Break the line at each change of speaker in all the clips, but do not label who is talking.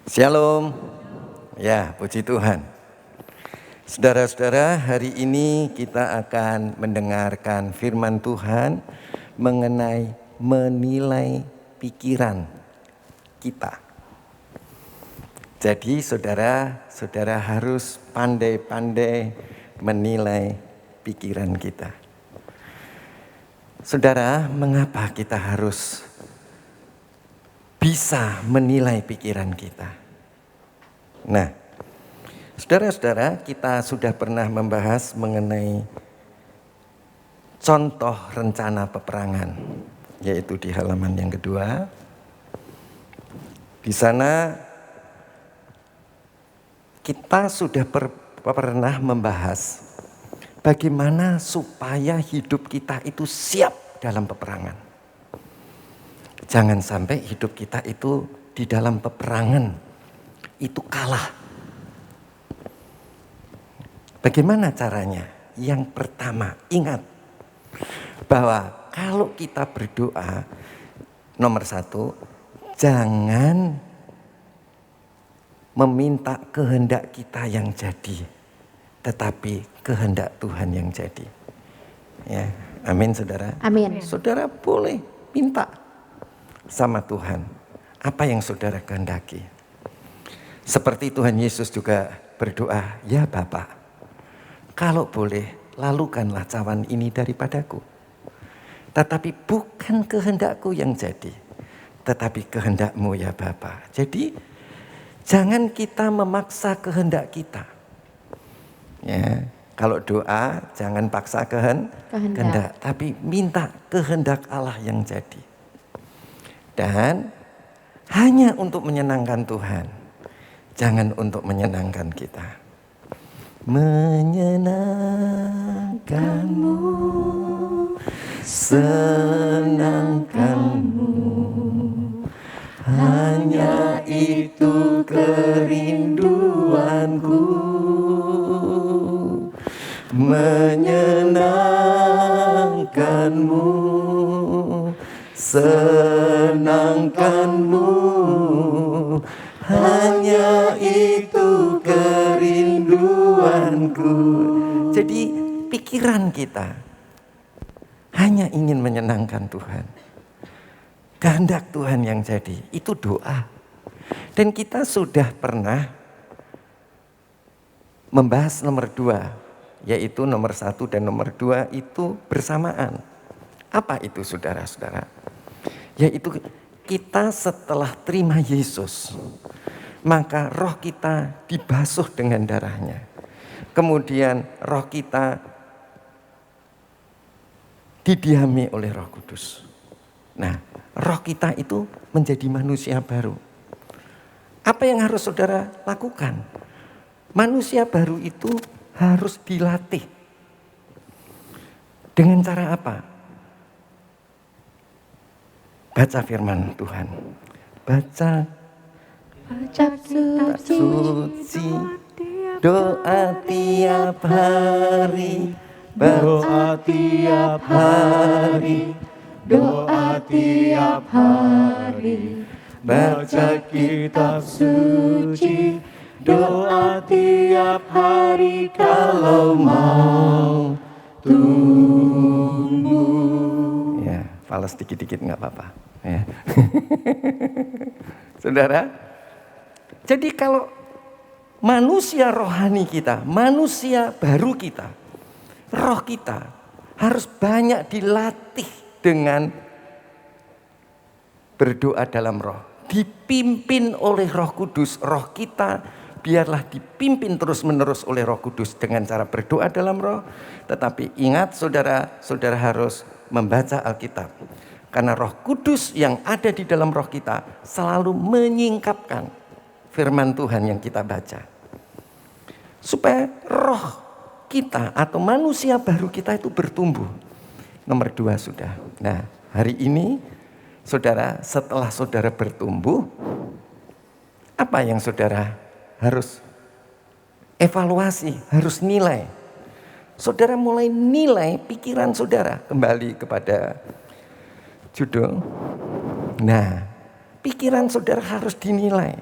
Shalom. Ya, puji Tuhan. Saudara-saudara, hari ini kita akan mendengarkan firman Tuhan mengenai menilai pikiran kita. Jadi saudara harus pandai-pandai menilai pikiran kita. Saudara, mengapa kita harus bisa menilai pikiran kita? Nah, saudara-saudara, kita sudah pernah membahas mengenai contoh rencana peperangan, yaitu di halaman yang kedua. Di sana kita sudah pernah membahas bagaimana supaya hidup kita itu siap dalam peperangan. Jangan sampai hidup kita itu di dalam peperangan itu kalah. Bagaimana caranya? Yang pertama, ingat bahwa kalau kita berdoa, nomor satu, jangan meminta kehendak kita yang jadi, tetapi kehendak Tuhan yang jadi. Ya, amin saudara.
Amin.
Saudara boleh minta sama Tuhan apa yang saudara kehendaki. Seperti Tuhan Yesus juga berdoa, ya Bapa, kalau boleh lalukanlah cawan ini daripadaku. Tetapi bukan kehendakku yang jadi, tetapi kehendakmu ya Bapa. Jadi jangan kita memaksa kehendak kita. Ya, kalau doa jangan paksa kehendak, tapi minta kehendak Allah yang jadi. Dan hanya untuk menyenangkan Tuhan, jangan untuk menyenangkan kita. Menyenangkanmu, senangkanmu, hanya itu kerinduanku. Menyenangkanmu, senangkanmu, hanya itu kerinduanku. Jadi pikiran kita hanya ingin menyenangkan Tuhan. Kehendak Tuhan yang jadi, itu doa. Dan kita sudah pernah membahas nomor 2, yaitu nomor 1 dan nomor 2 itu bersamaan. Apa itu saudara-saudara? Yaitu kita setelah terima Yesus, maka roh kita dibasuh dengan darahnya. Kemudian roh kita didiami oleh Roh Kudus. Nah, roh kita itu menjadi manusia baru. Apa yang harus saudara lakukan? Manusia baru itu harus dilatih. Dengan cara apa? Baca firman Tuhan. Baca suci, doa tiap hari,
doa tiap hari, doa tiap hari, baca kitab suci, doa tiap hari kalau mau tumbuh.
Ya, falas dikit-dikit nggak apa-apa. Ya. Saudara, jadi kalau manusia rohani kita, manusia baru kita, roh kita harus banyak dilatih dengan berdoa dalam roh. Dipimpin oleh Roh Kudus, roh kita biarlah dipimpin terus-menerus oleh Roh Kudus dengan cara berdoa dalam roh. Tetapi ingat saudara harus membaca Alkitab. Karena Roh Kudus yang ada di dalam roh kita selalu menyingkapkan firman Tuhan yang kita baca. Supaya roh kita atau manusia baru kita itu bertumbuh. Nomor 2 sudah. Nah, hari ini saudara, setelah saudara bertumbuh, apa yang saudara harus evaluasi, harus nilai? Saudara mulai nilai pikiran saudara. Kembali kepada judul. Nah, pikiran saudara harus dinilai.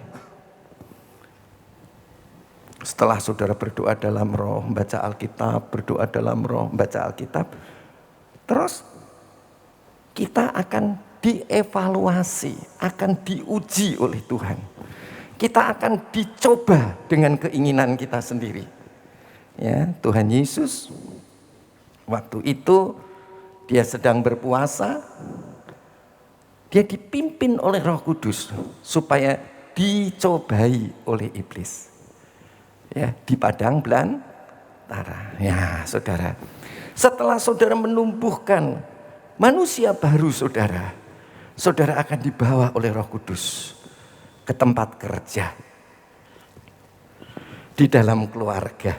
Setelah saudara berdoa dalam roh, baca Alkitab, berdoa dalam roh, baca Alkitab, terus kita akan dievaluasi, akan diuji oleh Tuhan. Kita akan dicoba dengan keinginan kita sendiri. Ya, Tuhan Yesus waktu itu dia sedang berpuasa, dia dipimpin oleh Roh Kudus supaya dicobai oleh iblis. Ya, di padang belantara. Ya, saudara. Setelah saudara menumbuhkan manusia baru saudara, saudara akan dibawa oleh Roh Kudus ke tempat kerja, di dalam keluarga,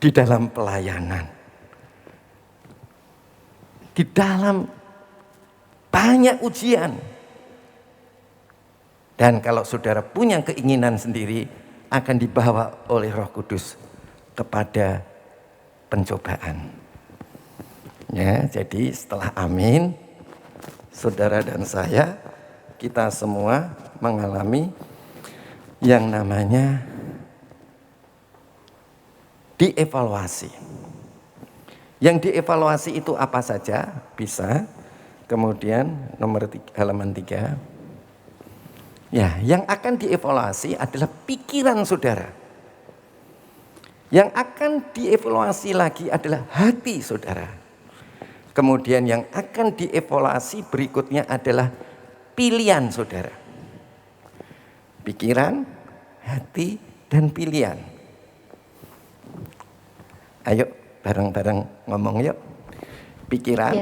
di dalam pelayanan, di dalam banyak ujian. Dan kalau saudara punya keinginan sendiri, akan dibawa oleh Roh Kudus kepada pencobaan. Ya, jadi setelah amin, saudara dan saya, kita semua mengalami yang namanya dievaluasi. Yang dievaluasi itu apa saja? Bisa. Kemudian halaman 3. Ya, yang akan dievaluasi adalah pikiran saudara. Yang akan dievaluasi lagi adalah hati saudara. Kemudian yang akan dievaluasi berikutnya adalah pilihan saudara. Pikiran, hati, dan pilihan. Ayo bareng-bareng ngomong yuk. Pikiran,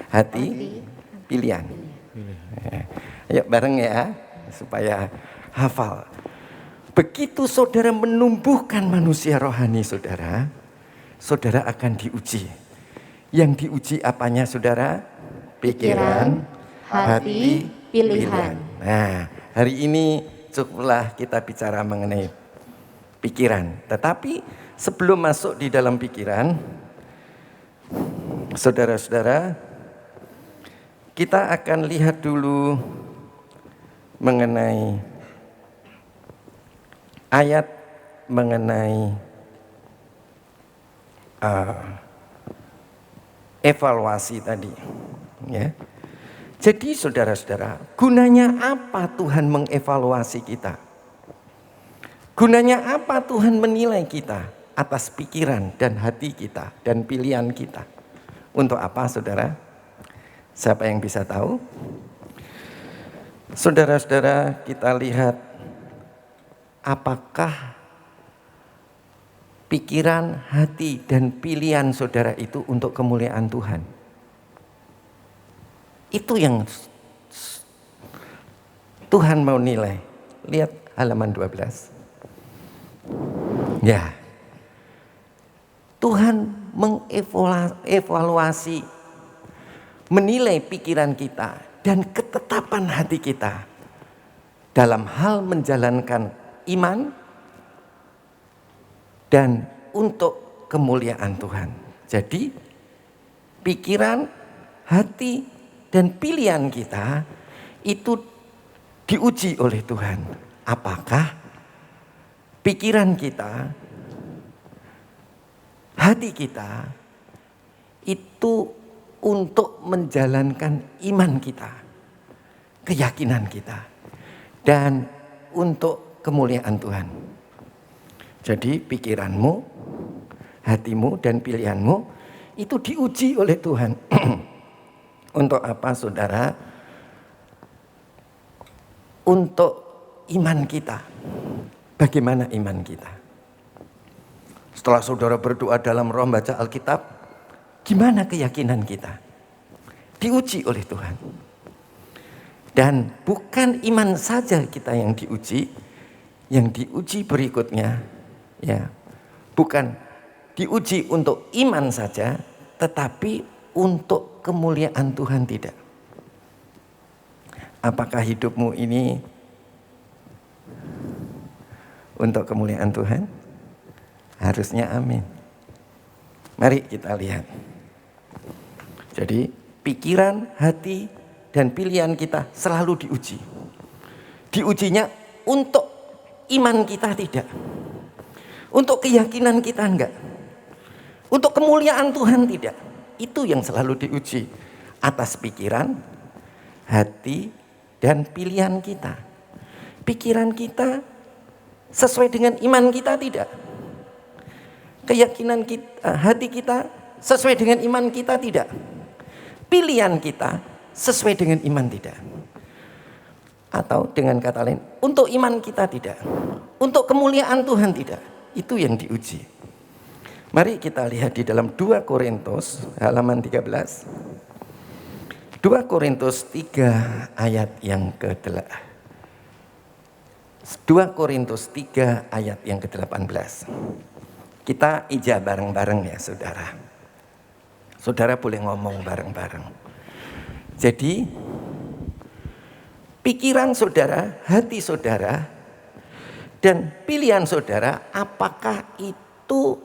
hati, pilihan. Ayo bareng ya, supaya hafal. Begitu saudara menumbuhkan manusia rohani saudara, saudara akan diuji. Yang diuji apanya saudara? Pikiran, hati, pilihan. Nah, hari ini cukuplah kita bicara mengenai pikiran. Tetapi sebelum masuk di dalam pikiran, saudara-saudara, kita akan lihat dulu mengenai ayat mengenai evaluasi tadi, ya. Jadi saudara-saudara, gunanya apa Tuhan mengevaluasi kita? Gunanya apa Tuhan menilai kita atas pikiran dan hati kita dan pilihan kita? Untuk apa saudara? Siapa yang bisa tahu? Saudara-saudara, kita lihat apakah pikiran, hati, dan pilihan saudara itu untuk kemuliaan Tuhan. Itu yang Tuhan mau nilai. Lihat halaman 12. Ya. Tuhan mengevaluasi, menilai pikiran kita dan ketetapan hati kita dalam hal menjalankan iman dan untuk kemuliaan Tuhan. Jadi pikiran, hati, dan pilihan kita itu diuji oleh Tuhan. Apakah pikiran kita, hati kita itu untuk menjalankan iman kita, keyakinan kita, dan untuk kemuliaan Tuhan. Jadi pikiranmu, hatimu, dan pilihanmu itu diuji oleh Tuhan. Untuk apa saudara? Untuk iman kita. Bagaimana iman kita? Setelah saudara berdoa dalam roh, baca Alkitab, gimana keyakinan kita? Diuji oleh Tuhan. Dan bukan iman saja kita yang diuji, yang diuji berikutnya, ya, bukan diuji untuk iman saja, tetapi untuk kemuliaan Tuhan tidak. Apakah hidupmu ini untuk kemuliaan Tuhan? Harusnya amin. Mari kita lihat. Jadi pikiran, hati, dan pilihan kita selalu diuji. Diujinya untuk iman kita tidak. Untuk keyakinan kita enggak. Untuk kemuliaan Tuhan tidak. Itu yang selalu diuji atas pikiran, hati, dan pilihan kita. Pikiran kita sesuai dengan iman kita tidak. Keyakinan kita, hati kita sesuai dengan iman kita tidak. Pilihan kita sesuai dengan iman tidak. Atau dengan kata lain, untuk iman kita tidak. Untuk kemuliaan Tuhan tidak. Itu yang diuji. Mari kita lihat di dalam 2 Korintus halaman 13. 2 Korintus 3 ayat yang ke-8. 2 Korintus 3 ayat yang ke-18. Kita ijab bareng-bareng ya saudara. Saudara boleh ngomong bareng-bareng. Jadi pikiran saudara, hati saudara, dan pilihan saudara, apakah itu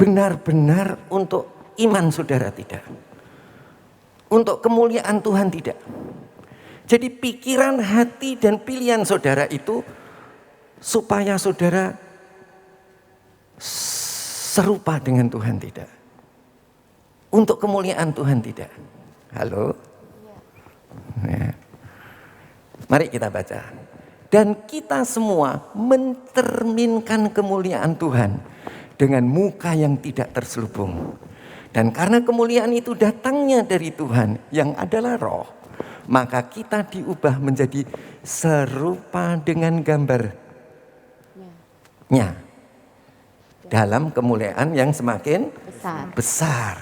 benar-benar untuk iman saudara tidak? Untuk kemuliaan Tuhan tidak? Jadi pikiran, hati, dan pilihan saudara itu supaya saudara serupa dengan Tuhan tidak? Untuk kemuliaan Tuhan tidak? Halo? Ya. Mari kita baca. Dan kita semua mencerminkan kemuliaan Tuhan dengan muka yang tidak terselubung. Dan karena kemuliaan itu datangnya dari Tuhan yang adalah Roh, maka kita diubah menjadi serupa dengan gambarnya dalam kemuliaan yang semakin besar.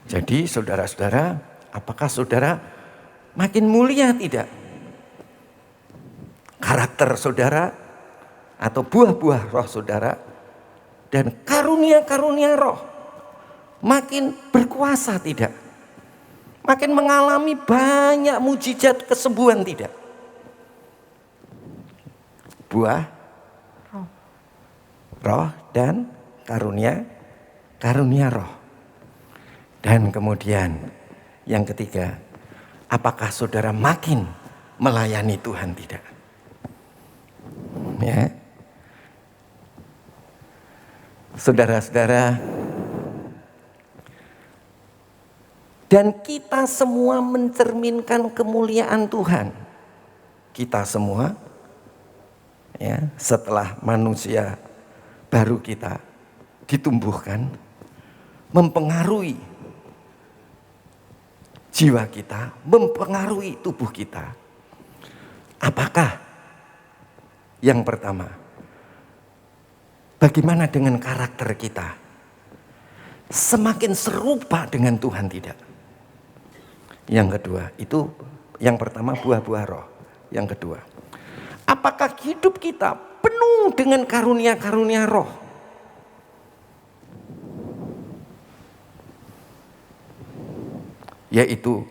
Jadi saudara-saudara, apakah saudara makin mulia tidak? Karakter saudara atau buah-buah roh saudara dan karunia-karunia roh makin berkuasa tidak? Makin mengalami banyak mujizat kesembuhan tidak? Buah roh dan karunia roh. Dan kemudian yang ketiga, apakah saudara makin melayani Tuhan tidak? Ya. Saudara-saudara, dan kita semua mencerminkan kemuliaan Tuhan. Kita semua ya, setelah manusia baru kita ditumbuhkan, mempengaruhi jiwa kita, mempengaruhi tubuh kita. Apakah yang pertama, bagaimana dengan karakter kita? Semakin serupa dengan Tuhan tidak? Yang kedua, itu yang pertama buah-buah roh. Yang kedua, apakah hidup kita penuh dengan karunia-karunia roh? Yaitu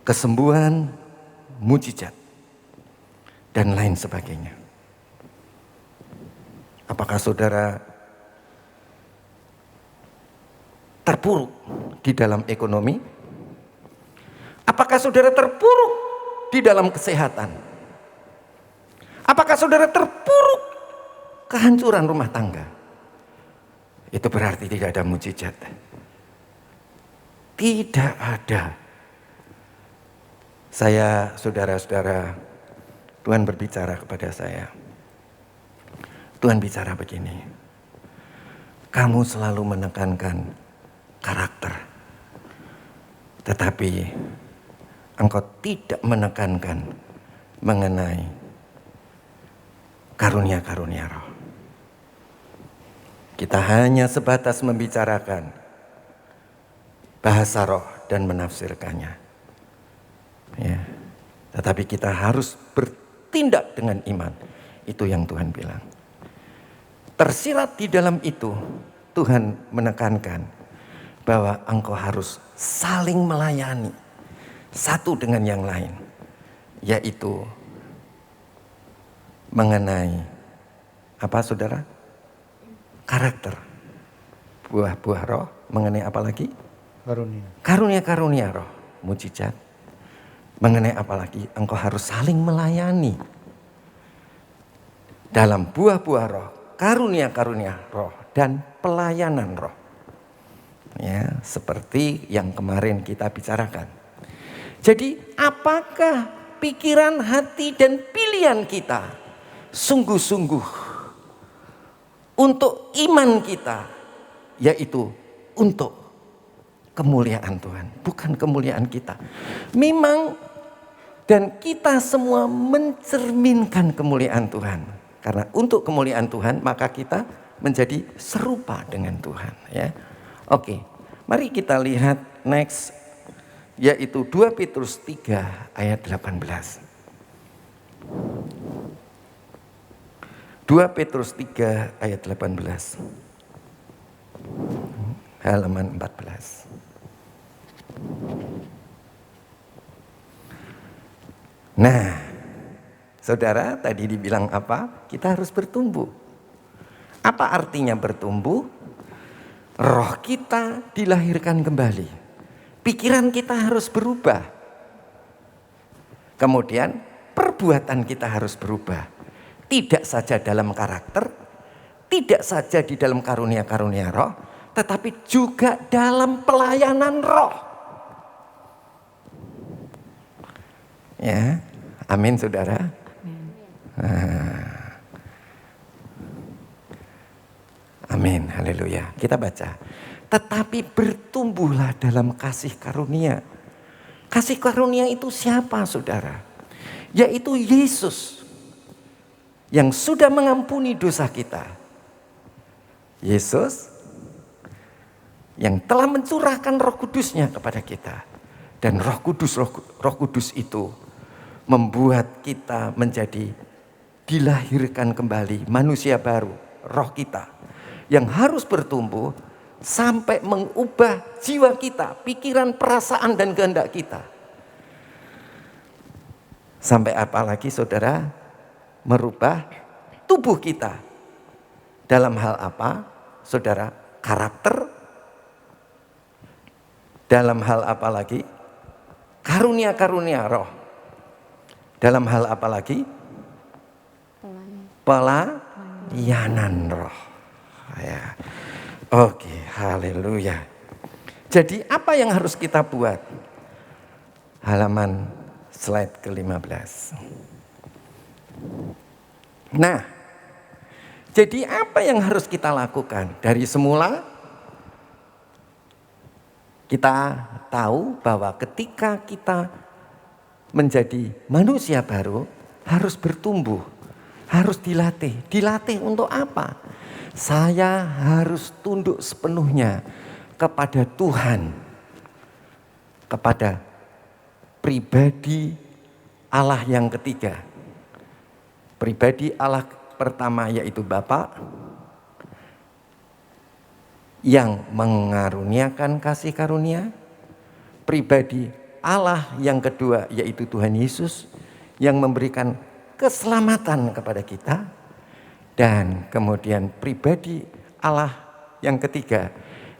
kesembuhan, mujizat, dan lain sebagainya. Apakah saudara terpuruk di dalam ekonomi? Apakah saudara terpuruk di dalam kesehatan? Apakah saudara terpuruk kehancuran rumah tangga? Itu berarti tidak ada mujizat. Tidak ada. Saya, saudara-saudara, Tuhan berbicara kepada saya. Tuhan bicara begini. Kamu selalu menekankan karakter. Tetapi engkau tidak menekankan mengenai karunia-karunia roh. Kita hanya sebatas membicarakan bahasa roh dan menafsirkannya. Ya. Tetapi kita harus bertindak dengan iman. Itu yang Tuhan bilang. Tersirat di dalam itu, Tuhan menekankan bahwa engkau harus saling melayani satu dengan yang lain. Yaitu mengenai apa saudara? Karakter. Buah-buah roh mengenai apa lagi? Karunia-karunia roh, mujizat. Mengenai apa lagi? Engkau harus saling melayani. dalam buah-buah roh, karunia-karunia roh, dan pelayanan roh. Ya, seperti yang kemarin kita bicarakan. Jadi apakah pikiran, hati, dan pilihan kita sungguh-sungguh untuk iman kita, yaitu untuk kemuliaan Tuhan, bukan kemuliaan kita. Memang dan kita semua mencerminkan kemuliaan Tuhan. Karena untuk kemuliaan Tuhan maka kita menjadi serupa dengan Tuhan, ya. Oke, mari kita lihat next, yaitu 2 Petrus 3 ayat 18. 2 Petrus 3 ayat 18. Halaman 14. Nah, saudara tadi dibilang apa? Kita harus bertumbuh. Apa artinya bertumbuh? Roh kita dilahirkan kembali. Pikiran kita harus berubah. Kemudian perbuatan kita harus berubah. Tidak saja dalam karakter, tidak saja di dalam karunia-karunia roh, tetapi juga dalam pelayanan roh. Ya, amin saudara. Amin, haleluya. Kita baca. Tetapi bertumbuhlah dalam kasih karunia. Kasih karunia itu siapa saudara? Yaitu Yesus yang sudah mengampuni dosa kita. Yesus yang telah mencurahkan Roh Kudus-Nya kepada kita. Dan Roh Kudus itu membuat kita menjadi dilahirkan kembali manusia baru, roh kita yang harus bertumbuh sampai mengubah jiwa kita, pikiran, perasaan, dan kehendak kita. Sampai apalagi saudara, merubah tubuh kita. Dalam hal apa? Saudara, karakter. Dalam hal apa lagi? Karunia-karunia roh. Dalam hal apa lagi? Pelayanan roh. Ya. Oke, haleluya. Jadi apa yang harus kita buat? Halaman slide ke-15. Nah, jadi apa yang harus kita lakukan? Dari semula kita tahu bahwa ketika kita menjadi manusia baru harus bertumbuh, harus dilatih. Dilatih untuk apa? Saya harus tunduk sepenuhnya kepada Tuhan, kepada pribadi Allah yang ketiga. Pribadi Allah pertama yaitu Bapa yang mengaruniakan kasih karunia. Pribadi Allah yang kedua yaitu Tuhan Yesus yang memberikan keselamatan kepada kita. Dan kemudian pribadi Allah yang ketiga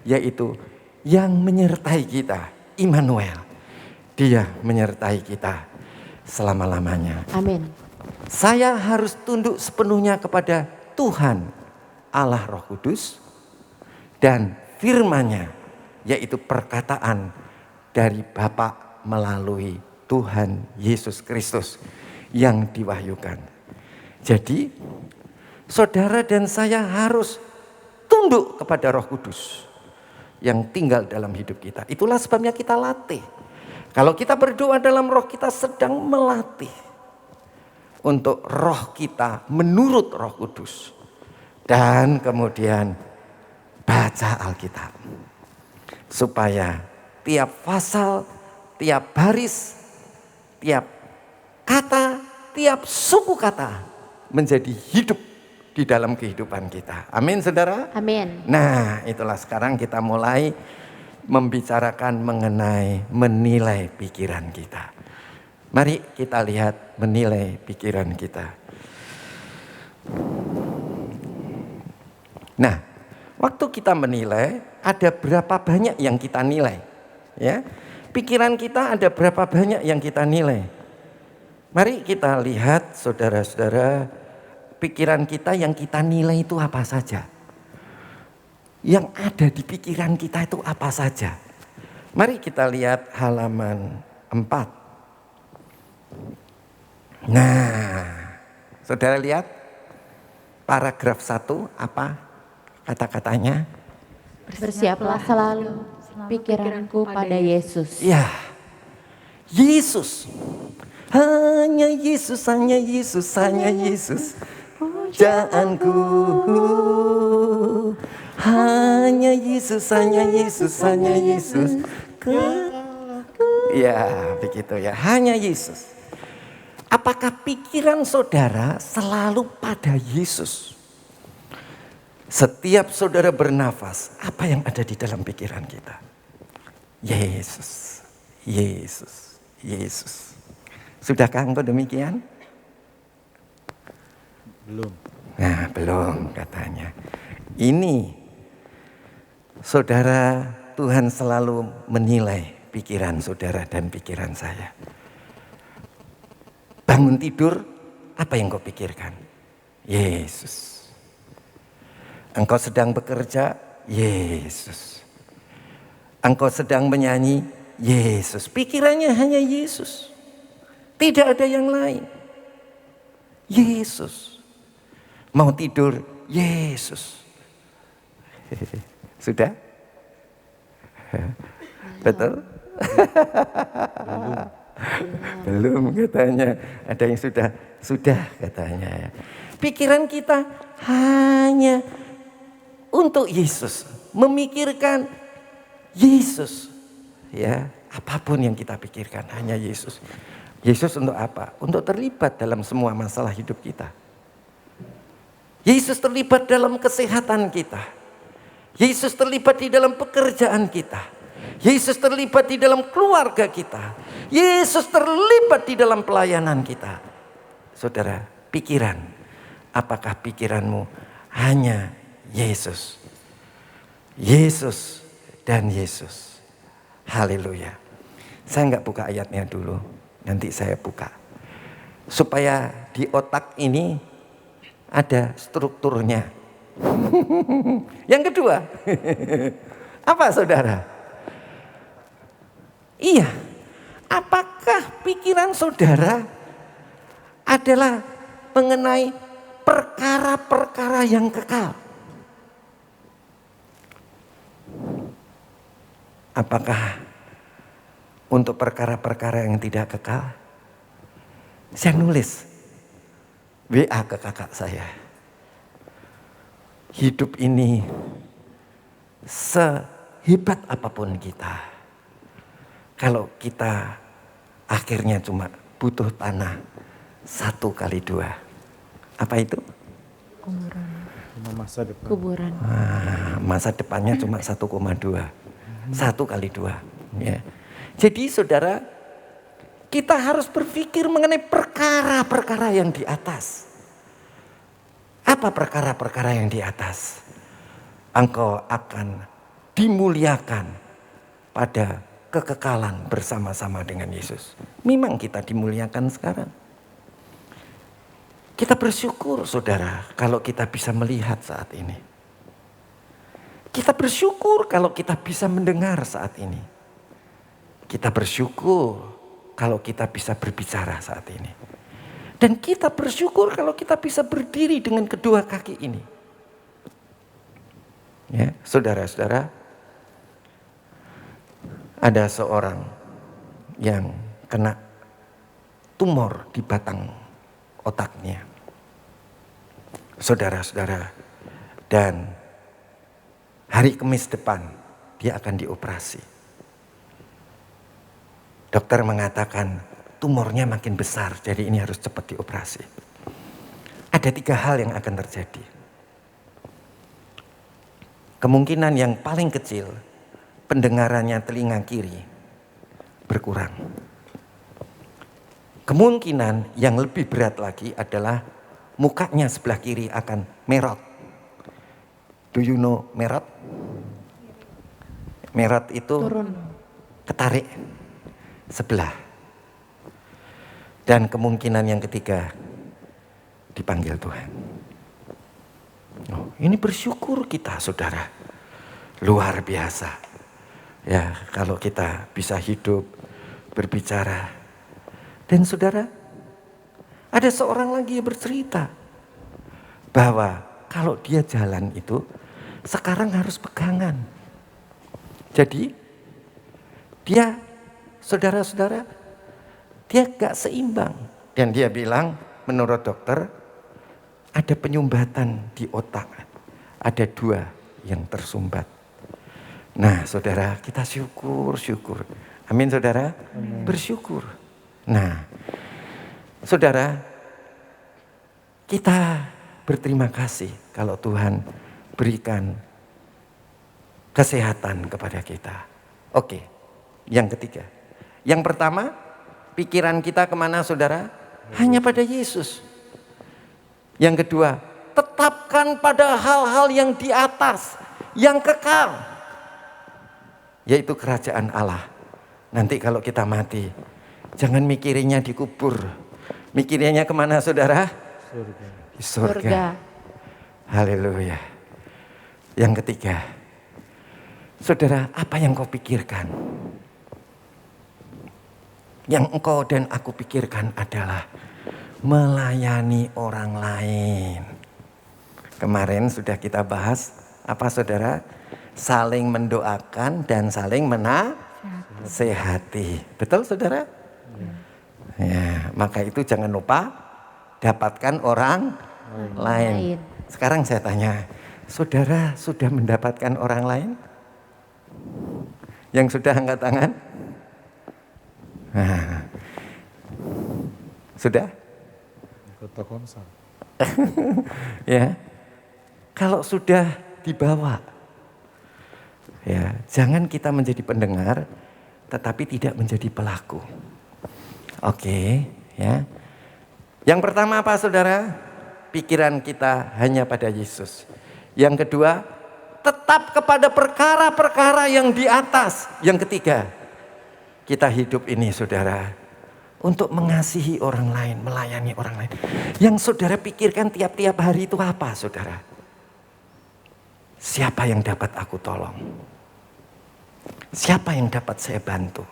yaitu yang menyertai kita, Immanuel. Dia menyertai kita selama-lamanya.
Amin.
Saya harus tunduk sepenuhnya kepada Tuhan Allah Roh Kudus dan firman-Nya, yaitu perkataan dari Bapa melalui Tuhan Yesus Kristus yang diwahyukan. Jadi saudara dan saya harus tunduk kepada Roh Kudus yang tinggal dalam hidup kita. Itulah sebabnya kita latih. Kalau kita berdoa dalam roh, kita sedang melatih untuk roh kita menurut Roh Kudus. Dan kemudian baca Alkitab. Supaya tiap pasal, tiap baris, tiap kata, tiap suku kata menjadi hidup di dalam kehidupan kita. Amin saudara?
Amin.
Nah itulah sekarang kita mulai membicarakan mengenai menilai pikiran kita. Mari kita lihat menilai pikiran kita. Nah, waktu kita menilai ada berapa banyak yang kita nilai? Ya, pikiran kita ada berapa banyak yang kita nilai? Mari kita lihat saudara-saudara pikiran kita yang kita nilai itu apa saja. Yang ada di pikiran kita itu apa saja. Mari kita lihat halaman 4. Nah, saudara lihat paragraf 1 apa kata-katanya?
Bersiaplah selalu pikiranku pada Yesus.
Ya, Yesus. Hanya Yesus, hanya Yesus, hanya Yesus. Pujaanku. Hanya Yesus, hanya Yesus, hanya Yesus. Ya, begitu ya. Hanya Yesus. Apakah pikiran saudara selalu pada Yesus? Setiap saudara bernafas, apa yang ada di dalam pikiran kita? Yesus, Yesus, Yesus. Sudahkah engkau demikian?
Belum.
Nah, belum katanya. Ini saudara, Tuhan selalu menilai pikiran saudara dan pikiran saya. Bangun tidur, apa yang kau pikirkan? Yesus. Engkau sedang bekerja, Yesus. Engkau sedang menyanyi, Yesus. Pikirannya hanya Yesus. Tidak ada yang lain. Yesus. Mau tidur, Yesus. Sudah? Betul? Belum katanya. Ada yang sudah katanya. Pikiran kita hanya untuk Yesus, memikirkan Yesus. Ya, apapun yang kita pikirkan hanya Yesus. Yesus untuk apa? Untuk terlibat dalam semua masalah hidup kita. Yesus terlibat dalam kesehatan kita. Yesus terlibat di dalam pekerjaan kita. Yesus terlibat di dalam keluarga kita. Yesus terlibat di dalam pelayanan kita. Saudara, pikiran. Apakah pikiranmu hanya Yesus? Yesus dan Yesus. Haleluya. Saya enggak buka ayatnya dulu. Nanti saya buka. Supaya di otak ini ada strukturnya. Yang kedua. Apa saudara? Iya. Apakah pikiran saudara adalah mengenai perkara-perkara yang kekal? Apakah untuk perkara-perkara yang tidak kekal? Saya nulis WA ke kakak saya. Hidup ini sehebat apapun kita, kalau kita akhirnya cuma butuh tanah 1x2. Apa itu?
Kuburan.
Cuma masa depan.
Kuburan.
Masa depannya cuma 1,2. 1x2. Ya. Jadi saudara, kita harus berpikir mengenai perkara-perkara yang di atas. Apa perkara-perkara yang di atas? Engkau akan dimuliakan pada kekekalan bersama-sama dengan Yesus. Memang kita dimuliakan sekarang. Kita bersyukur saudara kalau kita bisa melihat saat ini. Kita bersyukur kalau kita bisa mendengar saat ini. Kita bersyukur kalau kita bisa berbicara saat ini. Dan kita bersyukur kalau kita bisa berdiri dengan kedua kaki ini. Ya, saudara-saudara, ada seorang yang kena tumor di batang otaknya. Saudara-saudara, dan hari Kamis depan dia akan dioperasi. Dokter mengatakan tumornya makin besar, jadi ini harus cepat dioperasi. Ada 3 hal yang akan terjadi. Kemungkinan yang paling kecil, pendengarannya telinga kiri berkurang. Kemungkinan yang lebih berat lagi adalah mukanya sebelah kiri akan merot. Do you know merot? Merot itu
Turun.
ketarik sebelah. Dan kemungkinan yang ketiga, dipanggil Tuhan. Oh, ini bersyukur kita, saudara. Luar biasa. Ya, kalau kita bisa hidup, berbicara. Dan saudara, ada seorang lagi yang bercerita bahwa kalau dia jalan itu sekarang harus pegangan. Jadi dia, saudara-saudara, dia gak seimbang. Dan dia bilang menurut dokter ada penyumbatan di otak. Ada 2 yang tersumbat. Nah saudara, kita syukur. Amin saudara. Amin. Bersyukur. Nah saudara, kita berterima kasih kalau Tuhan berikan kesehatan kepada kita. Oke, yang ketiga. Yang pertama, pikiran kita kemana saudara? Hanya pada Yesus. Yang kedua, tetapkan pada hal-hal yang di atas, yang kekal. Yaitu kerajaan Allah. Nanti kalau kita mati, jangan mikirinnya dikubur. Mikirinnya kemana saudara?
Surga.
Di surga. Haleluya. Yang ketiga, saudara, apa yang kau pikirkan? Yang engkau dan aku pikirkan adalah melayani orang lain. Kemarin sudah kita bahas apa saudara? Saling mendoakan dan saling menasehati. Betul saudara? Ya, maka itu jangan lupa dapatkan orang lain. Sekarang saya tanya, saudara sudah mendapatkan orang lain? Yang sudah angkat tangan? Nah, sudah?
Kota Komsel.
Ya, kalau sudah dibawa, ya jangan kita menjadi pendengar, tetapi tidak menjadi pelaku. Oke, ya. Yang pertama apa saudara? Pikiran kita hanya pada Yesus. Yang kedua, tetap kepada perkara-perkara yang di atas. Yang ketiga, kita hidup ini saudara untuk mengasihi orang lain, melayani orang lain. Yang saudara pikirkan tiap-tiap hari itu apa saudara? Siapa yang dapat aku tolong? Siapa yang dapat saya bantu?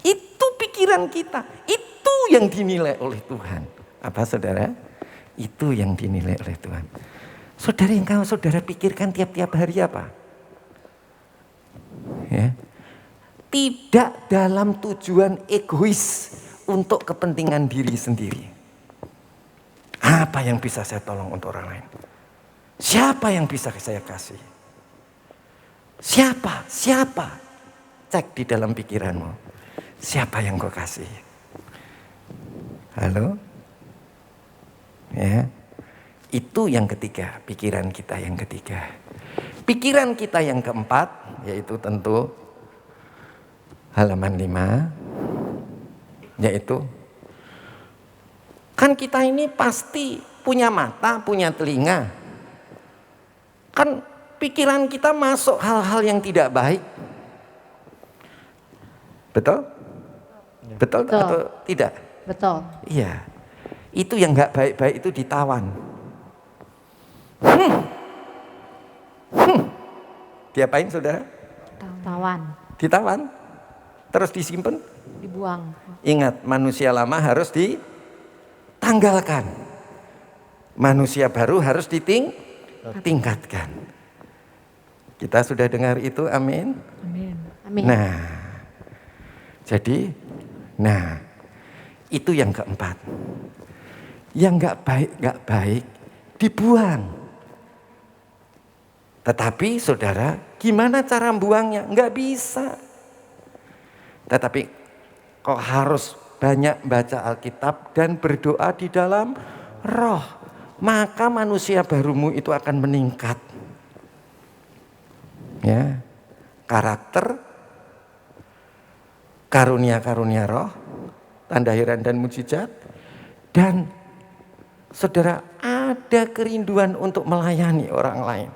Itu pikiran kita. Itu yang dinilai oleh Tuhan. Apa saudara? Itu yang dinilai oleh Tuhan. Saudara, yang kau saudara pikirkan tiap-tiap hari apa? Ya. Tidak dalam tujuan egois untuk kepentingan diri sendiri. Apa yang bisa saya tolong untuk orang lain? Siapa yang bisa saya kasih? Siapa? Cek di dalam pikiranmu. Siapa yang kau kasih? Halo? Ya. Itu yang ketiga, pikiran kita yang ketiga. Pikiran kita yang keempat, yaitu tentu halaman 5, yaitu kan kita ini pasti punya mata, punya telinga. Kan pikiran kita masuk hal-hal yang tidak baik. Betul? Betul atau tidak?
Betul.
Iya. Itu yang nggak baik-baik itu ditawan. Diapain saudara? Ditawan. Terus disimpan?
Dibuang.
Ingat, manusia lama harus ditanggalkan. Manusia baru harus ditingkatkan. Kita sudah dengar itu, amin?
Amin.
Nah, jadi, itu yang keempat. Yang nggak baik dibuang. Tetapi saudara, gimana cara buangnya? Nggak bisa. Tetapi kok harus banyak baca Alkitab dan berdoa di dalam roh. Maka manusia barumu itu akan meningkat. Ya, karakter, karunia-karunia roh, tanda heran dan mujizat, dan saudara ada kerinduan untuk melayani orang lain.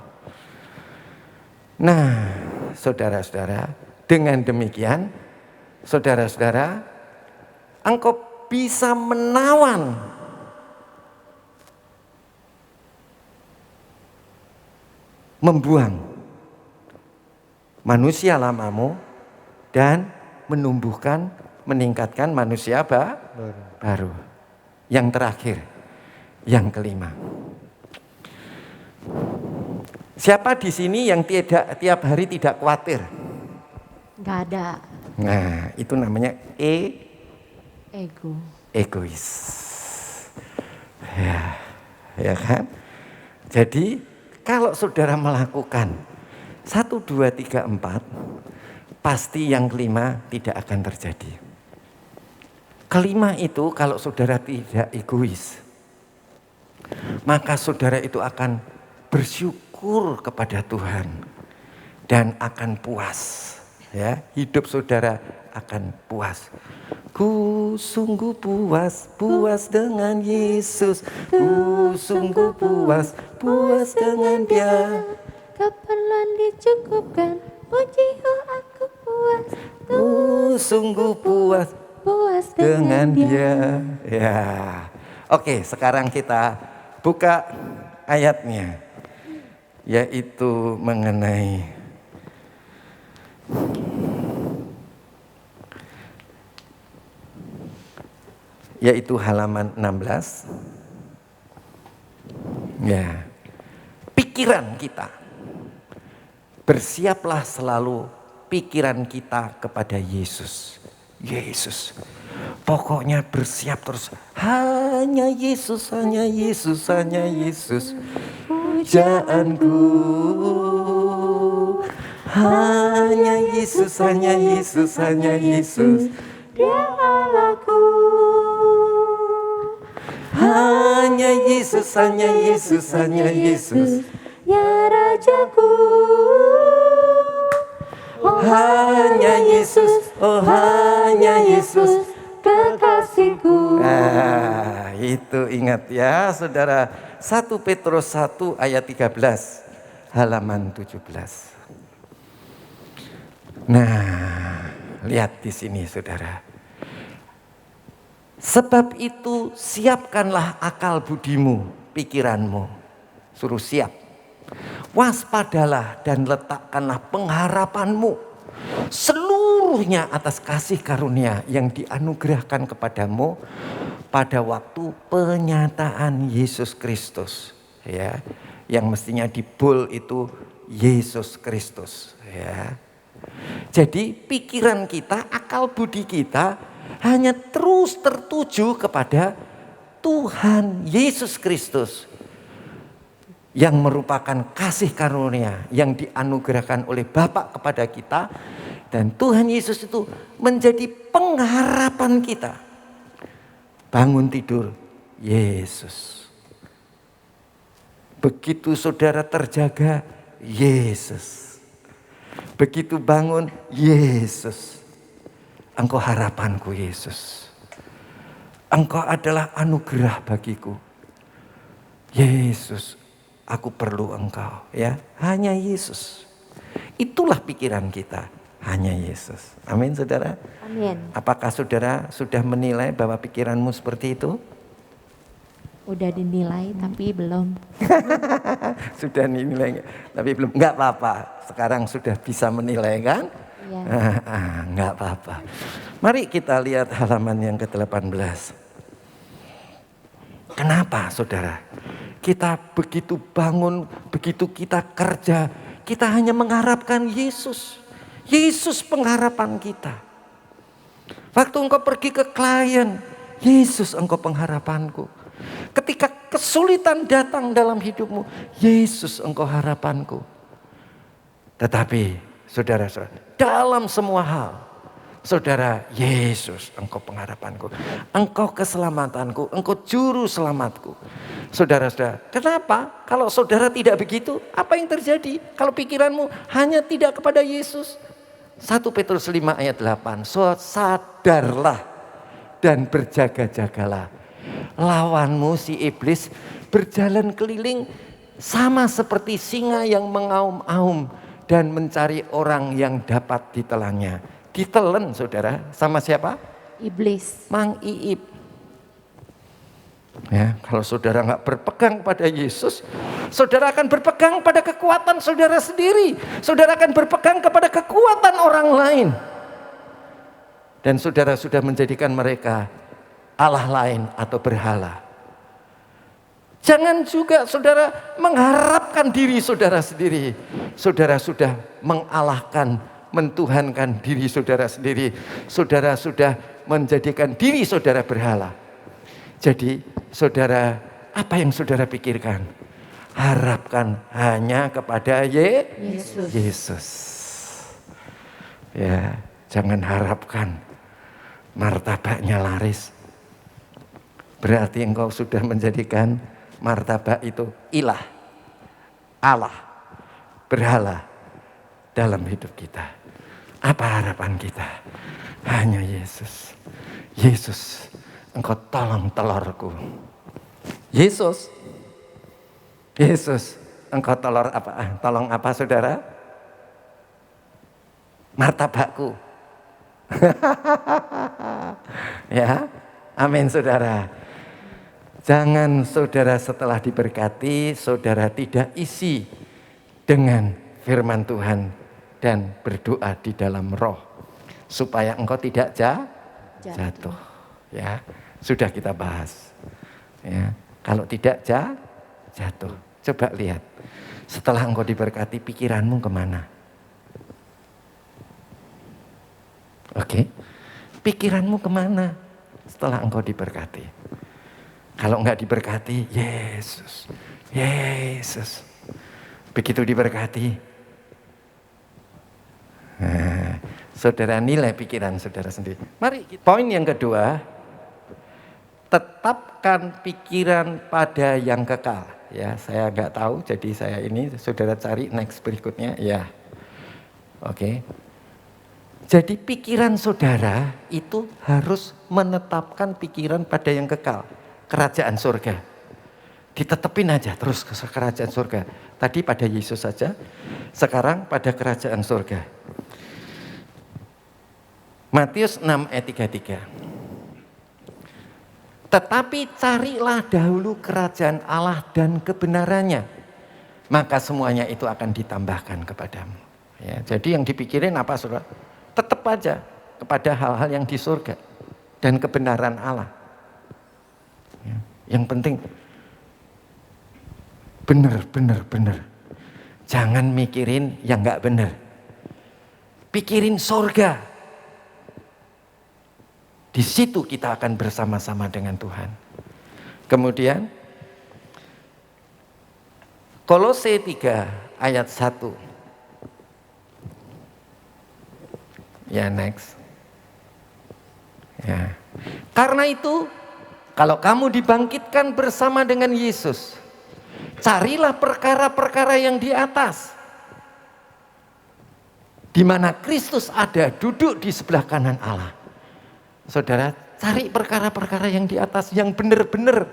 Nah, saudara-saudara, dengan demikian, saudara-saudara, engkau bisa menawan membuang manusia lamamu dan menumbuhkan, meningkatkan manusia baru. Yang terakhir, yang kelima. Siapa di sini yang tiap hari tidak khawatir?
Nggak ada.
Nah, itu namanya
Ego.
egois. Ya kan? Jadi kalau saudara melakukan 1, 2, 3, 4, pasti yang kelima tidak akan terjadi. Kelima itu kalau saudara tidak egois, maka saudara itu akan bersyukur kepada Tuhan dan akan puas. Ya, hidup saudara akan puas. Ku sungguh puas, puas dengan Yesus. Ku sungguh puas, puas dengan Dia.
Keperluan dicukupkan, puji aku puas.
Ku sungguh puas,
Puas
dengan
dengan Dia.
Dia. Ya. Oke, sekarang kita buka ayatnya, yaitu mengenai yaitu halaman 16. Ya. Pikiran kita. Bersiaplah selalu pikiran kita kepada Yesus. Yesus. Pokoknya bersiap terus. Hanya Yesus, hanya Yesus, hanya Yesus. Pujaanku. Hanya Yesus, hanya Yesus, hanya Yesus.
Dia Allahku.
Hanya Yesus, hanya Yesus, hanya Yesus.
Ya Rajaku.
Hanya Yesus, oh hanya Yesus.
Kekasihku.
Nah, itu ingat ya saudara. 1 Petrus 1 ayat 13, halaman 17. Nah, lihat di sini saudara. Sebab itu siapkanlah akal budimu, pikiranmu. Suruh siap. Waspadalah dan letakkanlah pengharapanmu seluruhnya atas kasih karunia yang dianugerahkan kepadamu pada waktu penyataan Yesus Kristus. Ya, yang mestinya di bold itu Yesus Kristus. Ya. Jadi pikiran kita, akal budi kita hanya terus tertuju kepada Tuhan Yesus Kristus yang merupakan kasih karunia yang dianugerahkan oleh Bapa kepada kita, dan Tuhan Yesus itu menjadi pengharapan kita. Bangun tidur, Yesus. Begitu saudara terjaga, Yesus. Begitu bangun, Yesus. Engkau harapanku, Yesus. Engkau adalah anugerah bagiku. Yesus, aku perlu Engkau, ya. Hanya Yesus. Itulah pikiran kita, hanya Yesus. Amin, saudara.
Amin.
Apakah saudara sudah menilai bahwa pikiranmu seperti itu?
Udah dinilai tapi belum.
Sudah dinilai, tapi belum. Enggak apa-apa. Sekarang sudah bisa menilai kan?
Iya.
Enggak apa-apa. Mari kita lihat halaman yang ke-18. Kenapa saudara? Kita begitu bangun, begitu kita kerja, kita hanya mengharapkan Yesus. Yesus pengharapan kita. Waktu engkau pergi ke klien, Yesus engkau pengharapanku. Ketika kesulitan datang dalam hidupmu, Yesus engkau harapanku. Tetapi saudara-saudara, dalam semua hal, saudara, Yesus engkau pengharapanku. Engkau keselamatanku, engkau juru selamatku. Saudara-saudara, kenapa? Kalau saudara tidak begitu, apa yang terjadi? Kalau pikiranmu hanya tidak kepada Yesus. 1 Petrus 5 ayat 8. So, sadarlah dan berjaga-jagalah. Lawanmu si iblis berjalan keliling sama seperti singa yang mengaum-aum dan mencari orang yang dapat ditelannya. Ditelen saudara, sama siapa?
Iblis.
Mang Iip. Ya, kalau saudara nggak berpegang pada Yesus, saudara akan berpegang pada kekuatan saudara sendiri. Saudara akan berpegang kepada kekuatan orang lain. Dan saudara sudah menjadikan mereka Allah lain atau berhala. Jangan juga saudara mengharapkan diri saudara sendiri. Saudara sudah mengalahkan, mentuhankan diri saudara sendiri. Saudara sudah menjadikan diri saudara berhala. Jadi saudara, apa yang saudara pikirkan? Harapkan hanya kepada Yesus. Ya, jangan harapkan martabaknya laris. Berarti engkau sudah menjadikan martabak itu ilah, Allah, berhala dalam hidup kita. Apa harapan kita? Hanya Yesus. Yesus, engkau tolong telurku. Yesus, engkau tolong apa saudara? Martabakku. Ya, amin saudara. Jangan saudara setelah diberkati, saudara tidak isi dengan firman Tuhan dan berdoa di dalam roh. Supaya engkau tidak jatuh. Ya, sudah kita bahas. Ya, kalau tidak jatuh. Coba lihat. Setelah engkau diberkati, pikiranmu kemana? Oke. Pikiranmu kemana setelah engkau diberkati? Kalau enggak diberkati, Yesus. Begitu diberkati, nah, saudara nilai pikiran saudara sendiri. Mari, poin yang kedua, tetapkan pikiran pada yang kekal. Ya, saya enggak tahu, jadi saya ini saudara cari next berikutnya. Ya, oke. Jadi pikiran saudara itu harus menetapkan pikiran pada yang kekal. Kerajaan surga. Ditetepin aja terus ke kerajaan surga. Tadi pada Yesus saja, sekarang pada kerajaan surga. Matius 6 ayat 33. Tetapi carilah dahulu kerajaan Allah dan kebenarannya, maka semuanya itu akan ditambahkan kepadamu. Ya, jadi yang dipikirin apa saudara? Tetap aja kepada hal-hal yang di surga dan kebenaran Allah. Yang penting benar. Jangan mikirin yang nggak benar. Pikirin surga. Di situ kita akan bersama-sama dengan Tuhan. Kemudian Kolose 3 ayat 1. Ya, next. Ya. Karena itu, kalau kamu dibangkitkan bersama dengan Yesus, carilah perkara-perkara yang di atas, di mana Kristus ada duduk di sebelah kanan Allah. Saudara, cari perkara-perkara yang di atas, yang benar-benar.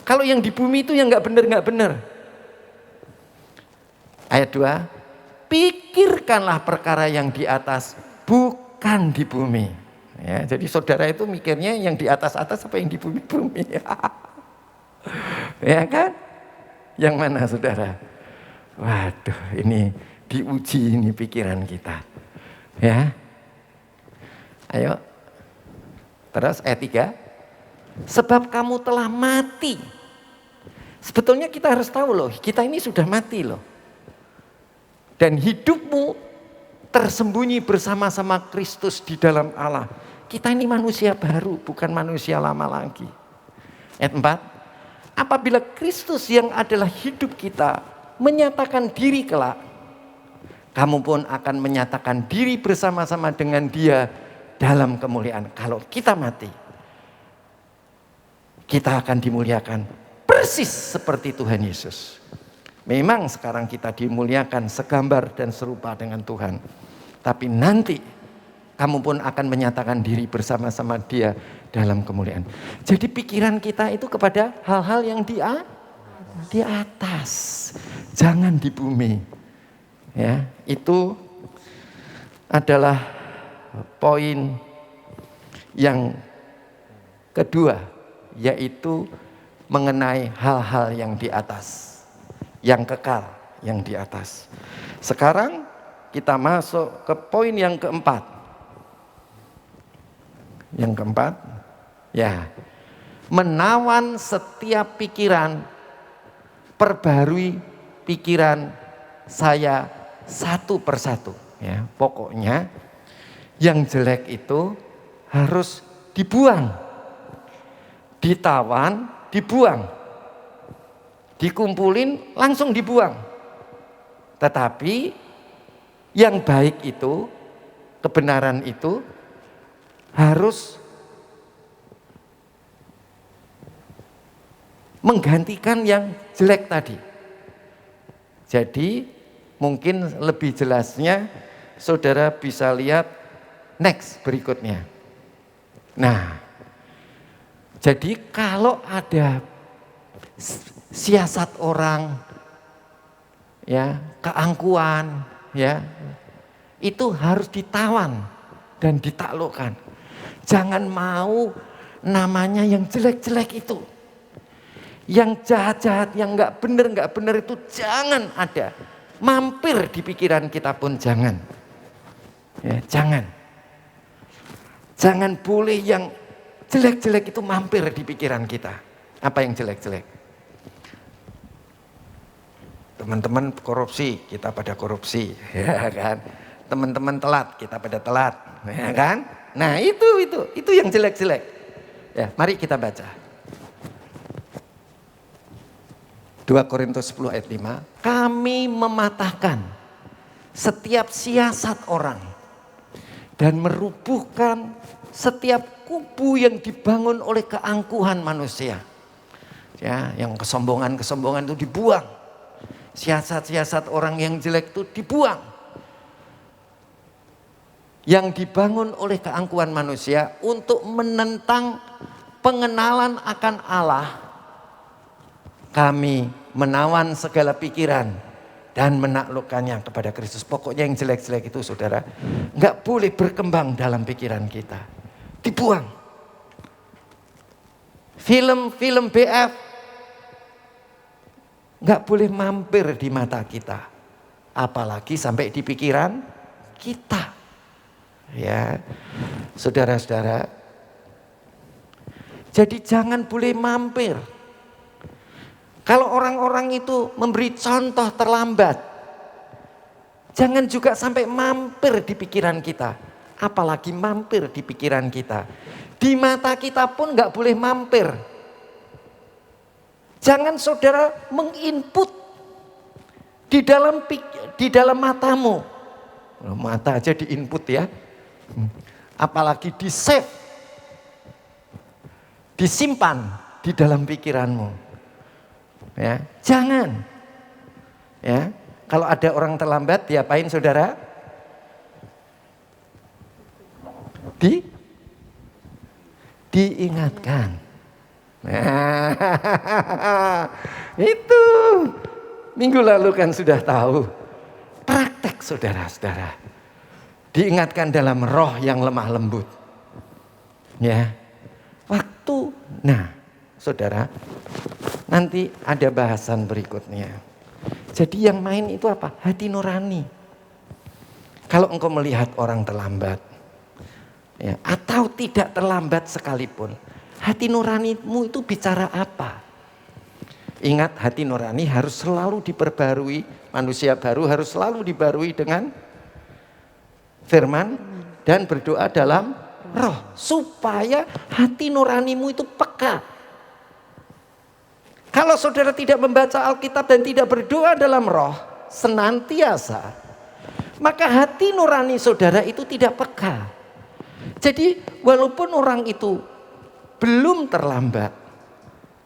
Kalau yang di bumi itu yang nggak benar. Ayat 2, pikirkanlah perkara yang di atas, bukan di bumi. Ya, jadi saudara itu mikirnya yang di atas-atas apa yang di bumi-bumi. Ya kan? Yang mana saudara? Waduh, ini diuji ini pikiran kita. Ya. Ayo. Terus ayat 3. Sebab kamu telah mati. Sebetulnya kita harus tahu loh, kita ini sudah mati loh. Dan hidupmu tersembunyi bersama-sama Kristus di dalam Allah. Kita ini manusia baru, bukan manusia lama lagi. Ayat 4. Apabila Kristus yang adalah hidup kita menyatakan diri kelak, kamu pun akan menyatakan diri bersama-sama dengan Dia dalam kemuliaan. Kalau kita mati, kita akan dimuliakan persis seperti Tuhan Yesus. Memang sekarang kita dimuliakan segambar dan serupa dengan Tuhan. Tapi nanti kamu pun akan menyatakan diri bersama-sama Dia dalam kemuliaan. Jadi pikiran kita itu kepada hal-hal yang di atas. Jangan di bumi. Ya, itu adalah poin yang kedua, yaitu mengenai hal-hal yang di atas, yang kekal, yang di atas. Sekarang kita masuk ke poin yang keempat. Yang keempat, ya, menawan setiap pikiran, perbarui pikiran saya satu persatu. Ya, pokoknya yang jelek itu harus dibuang, ditawan, dibuang, dikumpulin langsung dibuang. Tetapi yang baik itu, kebenaran itu harus menggantikan yang jelek tadi. Jadi mungkin lebih jelasnya saudara bisa lihat next berikutnya. Nah, jadi kalau ada siasat orang, ya, keangkuhan, ya, itu harus ditawan dan ditaklukkan. Jangan mau namanya yang jelek-jelek itu, yang jahat-jahat, yang nggak benar itu jangan ada. Mampir di pikiran kita pun jangan. Ya, jangan boleh yang jelek-jelek itu mampir di pikiran kita. Apa yang jelek-jelek? Teman-teman korupsi, kita pada korupsi, ya kan? Teman-teman telat, kita pada telat, ya kan? Nah, itu yang jelek-jelek. Ya, mari kita baca. 2 Korintus 10 ayat 5, kami mematahkan setiap siasat orang dan merubuhkan setiap kubu yang dibangun oleh keangkuhan manusia. Ya, yang kesombongan itu dibuang. Siasat-siasat orang yang jelek itu dibuang. Yang dibangun oleh keangkuhan manusia untuk menentang pengenalan akan Allah. Kami menawan segala pikiran dan menaklukkannya kepada Kristus. Pokoknya yang jelek-jelek itu saudara, nggak boleh berkembang dalam pikiran kita. Dibuang. Film-film BF nggak boleh mampir di mata kita, apalagi sampai di pikiran kita. Ya, saudara-saudara. Jadi jangan boleh mampir. Kalau orang-orang itu memberi contoh terlambat, jangan juga sampai mampir di pikiran kita, apalagi mampir di pikiran kita. Di mata kita pun nggak boleh mampir. Jangan saudara menginput di dalam matamu. Mata aja diinput ya. Apalagi di save, disimpan di dalam pikiranmu. Ya, jangan. Ya, kalau ada orang terlambat, diapain saudara? Diingatkan. Nah, itu minggu lalu kan sudah tahu. Praktek saudara-saudara. Diingatkan dalam roh yang lemah lembut. Ya. Nah, saudara, nanti ada bahasan berikutnya. Jadi yang main itu apa? Hati nurani. Kalau engkau melihat orang terlambat, ya, atau tidak terlambat sekalipun, hati nuranimu itu bicara apa? Ingat, hati nurani harus selalu diperbarui. Manusia baru harus selalu dibarui dengan firman dan berdoa dalam roh, supaya hati nuranimu itu peka. Kalau saudara tidak membaca Alkitab dan tidak berdoa dalam roh senantiasa, maka hati nurani saudara itu tidak peka. Jadi walaupun orang itu belum terlambat,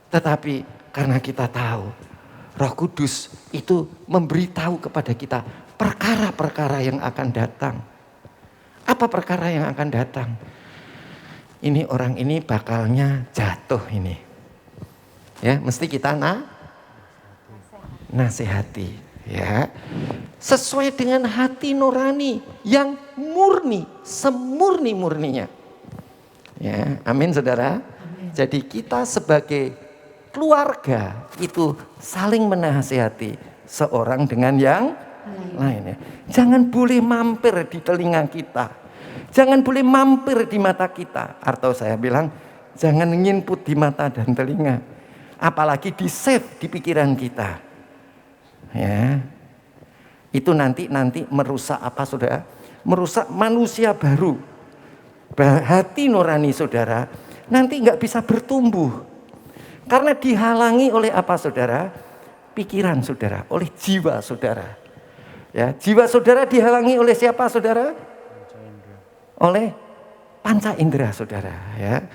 tetapi karena kita tahu Roh Kudus itu memberitahu kepada kita perkara-perkara yang akan datang. Apa perkara yang akan datang? Ini orang ini bakalnya jatuh ini. Ya, mesti kita nasihati, ya. Sesuai dengan hati nurani yang murni, semurni-murninya. Ya, amin saudara. Amin. Jadi kita sebagai keluarga itu saling menasihati seorang dengan yang lainnya. Jangan boleh mampir di telinga kita. Jangan boleh mampir di mata kita. Atau saya bilang, jangan nginput di mata dan telinga. Apalagi di save di pikiran kita. Ya. Itu nanti merusak apa saudara? Merusak manusia baru. Hati nurani saudara nanti nggak bisa bertumbuh. Karena dihalangi oleh apa saudara? Pikiran saudara, oleh jiwa saudara. Ya, jiwa saudara dihalangi oleh siapa saudara? Oleh panca indera saudara. Ya.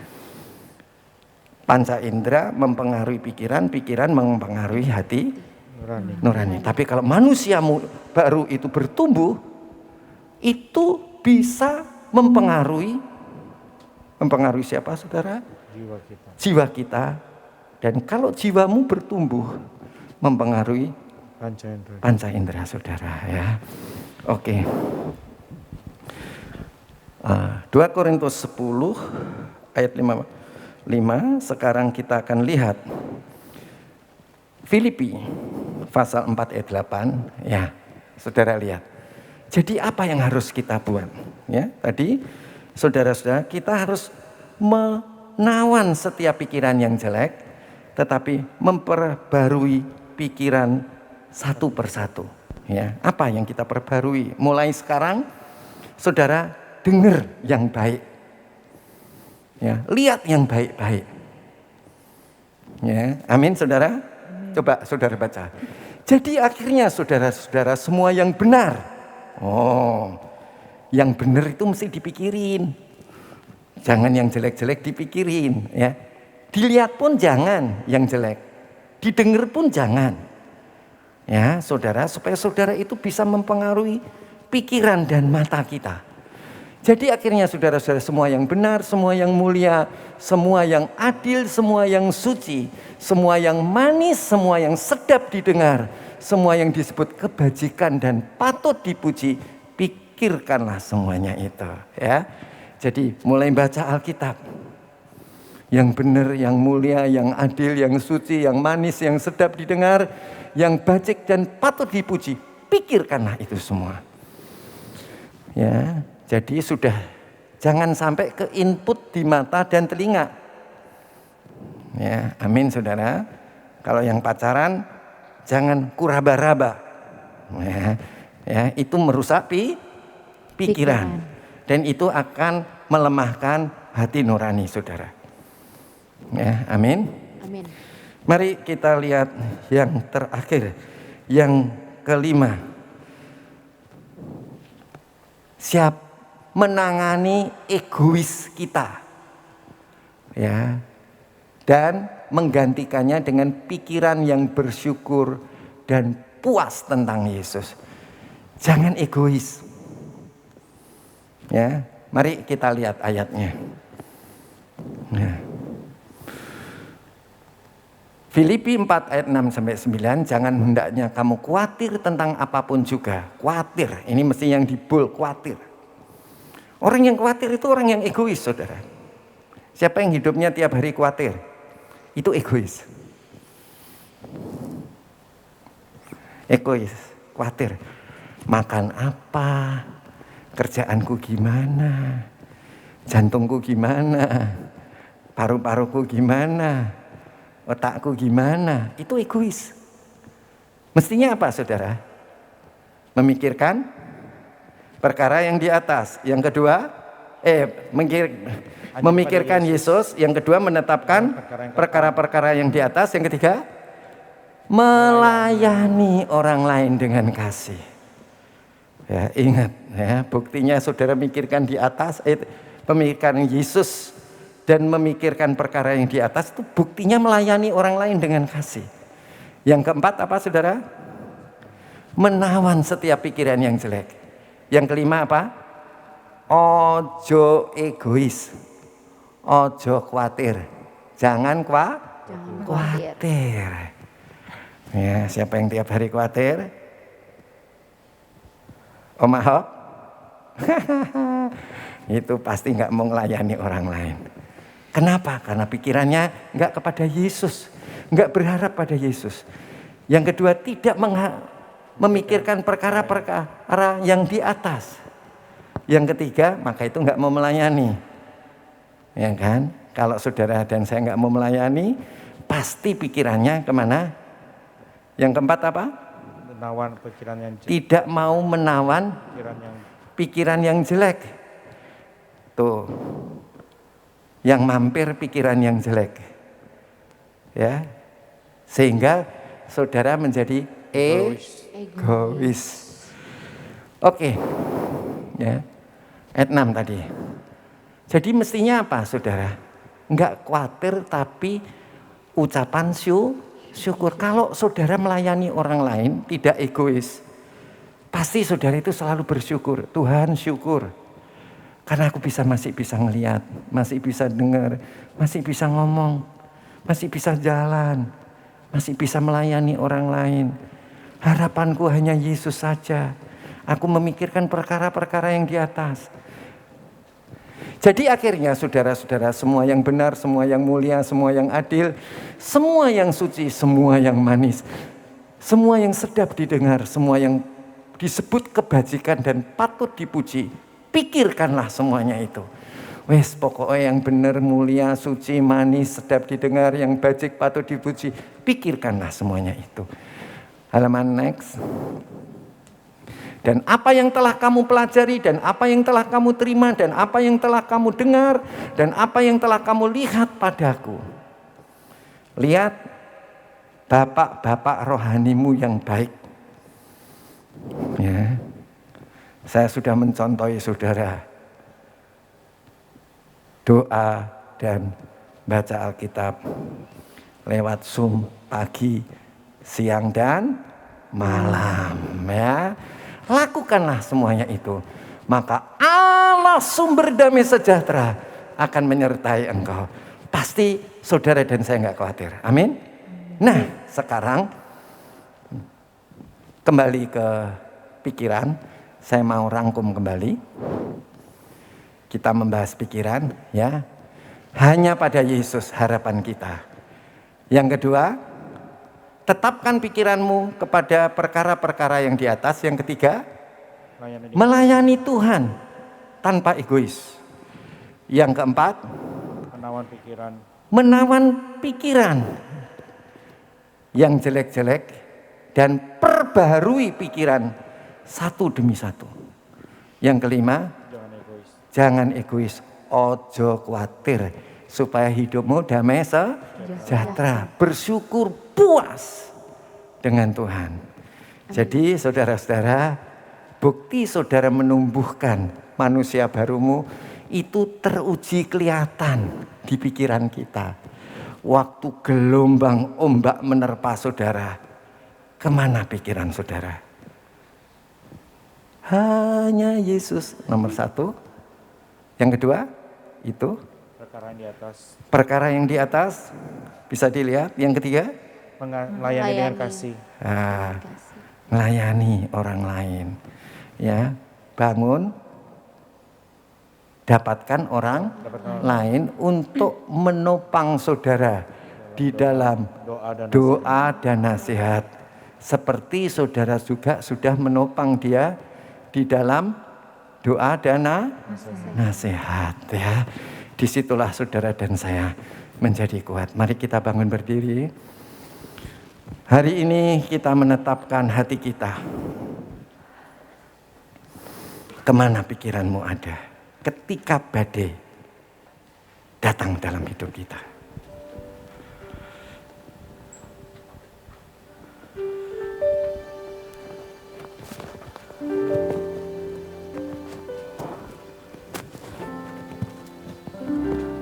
Panca indera mempengaruhi pikiran, pikiran mempengaruhi hati nurani. Tapi kalau manusia baru itu bertumbuh, itu bisa mempengaruhi siapa saudara? Jiwa kita. Dan kalau jiwamu bertumbuh, mempengaruhi panca indera saudara. Ya, oke. 2 Korintus 10 ayat 5. Sekarang kita akan lihat Filipi pasal 4 ayat 8. Ya, saudara lihat. Jadi apa yang harus kita buat? Ya, tadi saudara-saudara kita harus menawan setiap pikiran yang jelek, tetapi memperbarui pikiran satu persatu. Ya, apa yang kita perbarui? Mulai sekarang, saudara dengar yang baik. Ya, lihat yang baik-baik. Ya, amin saudara. Coba saudara baca. Jadi akhirnya saudara-saudara semua yang benar. Oh, yang benar itu mesti dipikirin. Jangan yang jelek-jelek dipikirin. Ya. Dilihat pun jangan yang jelek. Didengar pun jangan. Ya, saudara, supaya saudara itu bisa mempengaruhi pikiran dan mata kita. Jadi akhirnya saudara-saudara semua yang benar, semua yang mulia, semua yang adil, semua yang suci, semua yang manis, semua yang sedap didengar, semua yang disebut kebajikan dan patut dipuji, pikirkanlah semuanya itu. Ya, jadi mulai baca Alkitab. Yang benar, yang mulia, yang adil, yang suci, yang manis, yang sedap didengar, yang bajik dan patut dipuji. Pikirkanlah itu semua. Ya, jadi sudah jangan sampai ke input di mata dan telinga. Ya, amin saudara. Kalau yang pacaran jangan kuraba-raba. Ya, itu merusak pikiran. Dan itu akan melemahkan hati nurani saudara. Ya, amin.
Amin.
Mari kita lihat yang terakhir, yang kelima. Siap menangani egois kita. Ya. Dan menggantikannya dengan pikiran yang bersyukur dan puas tentang Yesus. Jangan egois. Ya, mari kita lihat ayatnya. Nah. Filipi 4 ayat 6 sampai 9, jangan hendaknya kamu khawatir tentang apapun juga. Khawatir, ini mesti yang dibul, khawatir. Orang yang khawatir itu orang yang egois, saudara. Siapa yang hidupnya tiap hari khawatir? Itu egois. Egois, khawatir. Makan apa? Kerjaanku gimana? Jantungku gimana? Paru-paruku gimana? Otakku gimana? Itu egois. Mestinya apa saudara? Memikirkan perkara yang di atas. Yang kedua, memikirkan Yesus. Yang kedua, menetapkan perkara-perkara yang di atas. Yang ketiga, melayani orang lain dengan kasih. Ya, ingat ya, buktinya saudara mikirkan di atas, memikirkan Yesus dan memikirkan perkara yang di atas, itu buktinya melayani orang lain dengan kasih. Yang keempat apa saudara? Menawan setiap pikiran yang jelek. Yang kelima apa? Ojo egois. Ojo khawatir. Jangan khawatir. Ya, siapa yang tiap hari khawatir? Om Ahok? Itu pasti nggak mau melayani orang lain. Kenapa? Karena pikirannya nggak kepada Yesus. Enggak berharap pada Yesus. Yang kedua, tidak memikirkan perkara-perkara yang di atas. Yang ketiga, maka itu enggak mau melayani. Ya kan? Kalau saudara dan saya enggak mau melayani, pasti pikirannya kemana? Yang keempat apa?
Menawan pikiran yang jelek.
Tidak mau menawan pikiran yang jelek. Tuh. Yang mampir pikiran yang jelek. Ya. Sehingga saudara menjadi egois. Oke. Ya. Ayat 6 tadi. Jadi mestinya apa, saudara? Enggak khawatir tapi ucapan syukur. Kalau saudara melayani orang lain tidak egois, pasti saudara itu selalu bersyukur. Tuhan, syukur. Karena aku masih bisa ngelihat, masih bisa dengar, masih bisa ngomong, masih bisa jalan, masih bisa melayani orang lain. Harapanku hanya Yesus saja. Aku memikirkan perkara-perkara yang di atas. Jadi akhirnya saudara-saudara, semua yang benar, semua yang mulia, semua yang adil, semua yang suci, semua yang manis, semua yang sedap didengar, semua yang disebut kebajikan dan patut dipuji, pikirkanlah semuanya itu. Wes pokoknya yang benar, mulia, suci, manis, sedap didengar, yang bajik, patut dipuji, pikirkanlah semuanya itu. Halaman next. Dan apa yang telah kamu pelajari, dan apa yang telah kamu terima, dan apa yang telah kamu dengar, dan apa yang telah kamu lihat padaku. Lihat bapak-bapak rohanimu yang baik. Ya. Saya sudah mencontohi saudara. Doa dan baca Alkitab lewat Zoom pagi, siang, dan malam. Ya. Lakukanlah semuanya itu. Maka Allah sumber damai sejahtera akan menyertai engkau. Pasti saudara dan saya enggak khawatir. Amin. Nah sekarang kembali ke pikiran. Saya mau rangkum kembali. Kita membahas pikiran ya. Hanya pada Yesus harapan kita. Yang kedua, tetapkan pikiranmu kepada perkara-perkara yang di atas. Yang ketiga, melayani Tuhan tanpa egois. Yang keempat, menawan pikiran yang jelek-jelek dan perbaharui pikiran satu demi satu. Yang kelima, jangan egois, ojo khawatir supaya hidupmu damai sejahtera, bersyukur, puas dengan Tuhan. Jadi saudara-saudara, bukti saudara menumbuhkan manusia barumu itu teruji kelihatan di pikiran kita. Waktu gelombang ombak menerpa saudara, kemana pikiran saudara? Hanya Yesus nomor satu. Yang kedua, itu perkara yang di atas bisa dilihat. Yang ketiga,
melayani dengan kasih.
Melayani orang lain. Ya, bangun, dapatkan orang lain untuk menopang saudara di dalam doa dan nasihat. Seperti saudara juga sudah menopang dia di dalam doa dan nasihat ya. Disitulah saudara dan saya menjadi kuat. Mari kita bangun berdiri. Hari ini kita menetapkan hati kita. Kemana pikiranmu ada ketika badai datang dalam hidup kita?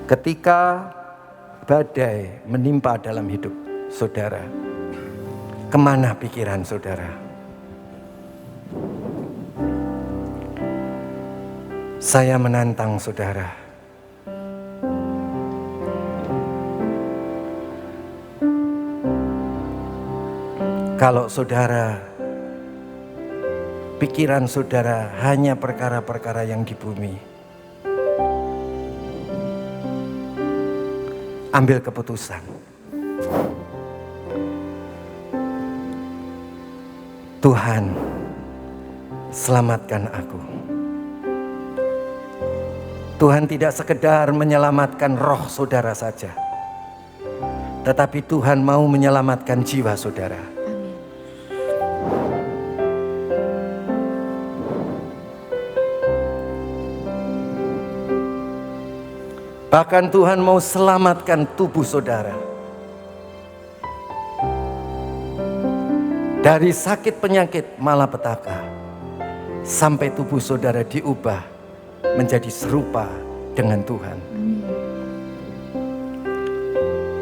Ketika badai menimpa dalam hidup saudara, kemana pikiran saudara? Saya menantang saudara. Kalau saudara, pikiran saudara hanya perkara-perkara yang di bumi, ambil keputusan. Tuhan, selamatkan aku. Tuhan tidak sekedar menyelamatkan roh saudara saja, tetapi Tuhan mau menyelamatkan jiwa saudara.
Amin.
Bahkan Tuhan mau selamatkan tubuh saudara dari sakit penyakit malapetaka, sampai tubuh saudara diubah menjadi serupa dengan Tuhan.
Amin.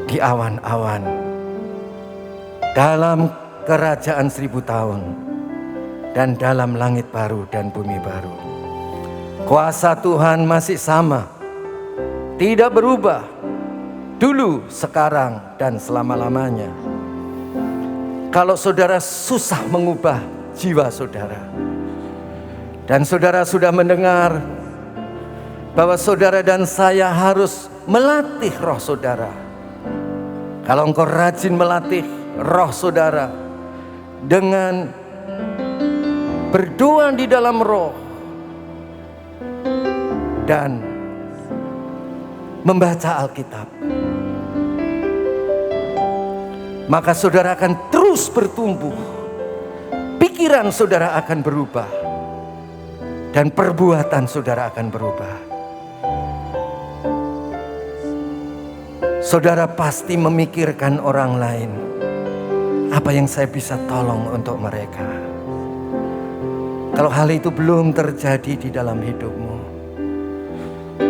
Di awan-awan, dalam kerajaan 1000 tahun, dan dalam langit baru dan bumi baru. Kuasa Tuhan masih sama, tidak berubah, dulu, sekarang, dan selama-lamanya. Kalau saudara susah mengubah jiwa saudara, dan saudara sudah mendengar bahwa saudara dan saya harus melatih roh saudara. Kalau engkau rajin melatih roh saudara dengan berdoa di dalam roh dan membaca Alkitab, maka saudara akan terus bertumbuh. Pikiran saudara akan berubah dan perbuatan saudara akan berubah. Saudara pasti memikirkan orang lain. Apa yang saya bisa tolong untuk mereka? Kalau hal itu belum terjadi di dalam hidupmu,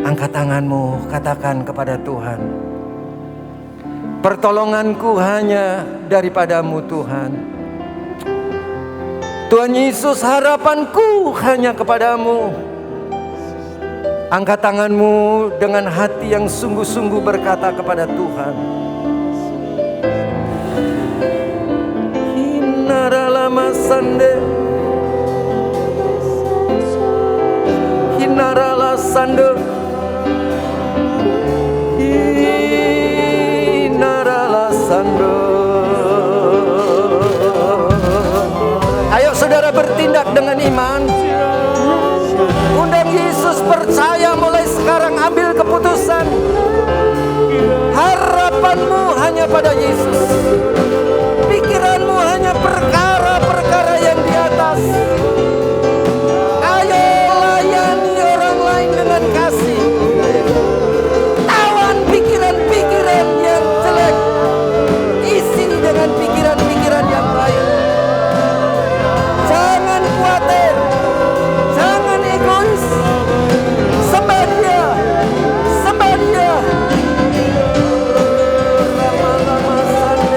angkat tanganmu, katakan kepada Tuhan, pertolonganku hanya daripadamu Tuhan. Tuhan Yesus, harapanku hanya kepadamu. Angkat tanganmu dengan hati yang sungguh-sungguh berkata kepada Tuhan, Hinaralama sande, Hinarala sande, Hinarala sande. Ayo saudara bertindak dengan iman. Undang Yesus, percaya mulai sekarang, ambil keputusan. Harapanmu hanya pada Yesus. Pikiranmu hanya perkara-perkara yang di atas. Ayo layani orang lain dengan kasih. Tawan pikiran-pikiran yang jelek, isi dengan pikiran-pikiran yang baik. Jangan khawatir, jangan egois. Sembah Dia, sembah Dia. Lama-lama sande.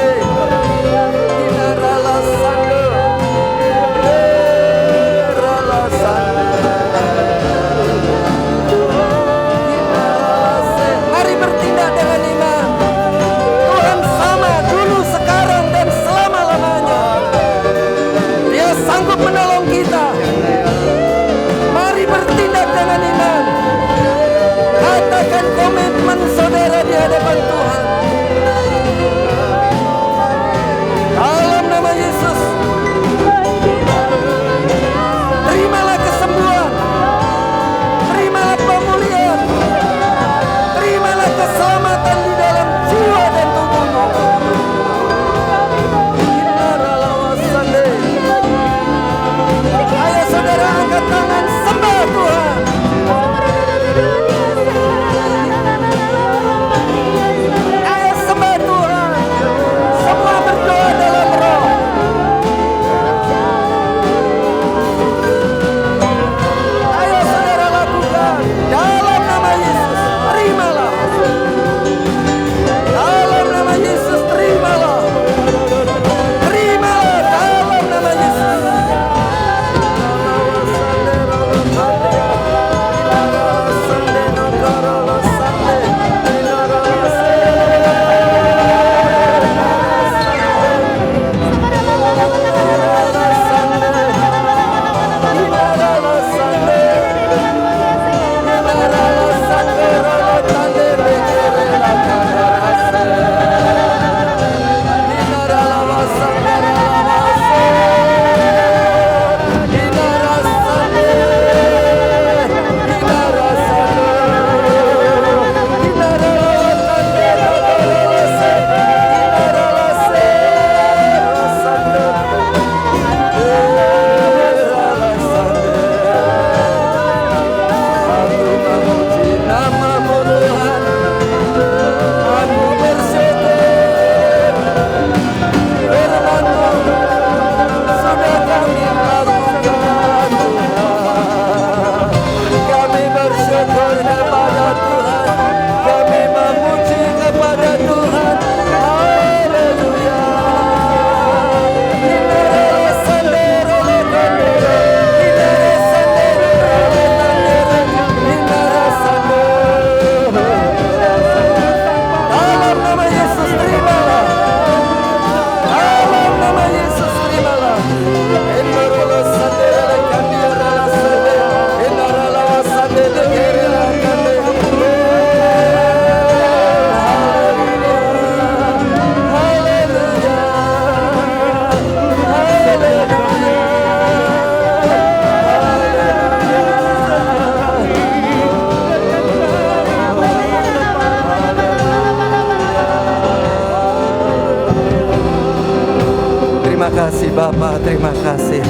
Terima kasih Bapa, terima kasih.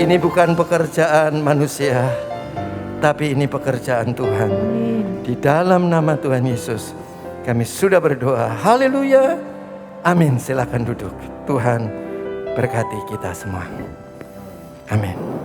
Ini bukan pekerjaan manusia, tapi ini pekerjaan Tuhan. Di dalam nama Tuhan Yesus, kami sudah berdoa. Haleluya. Amin. Silakan duduk. Tuhan berkati kita semua. Amin.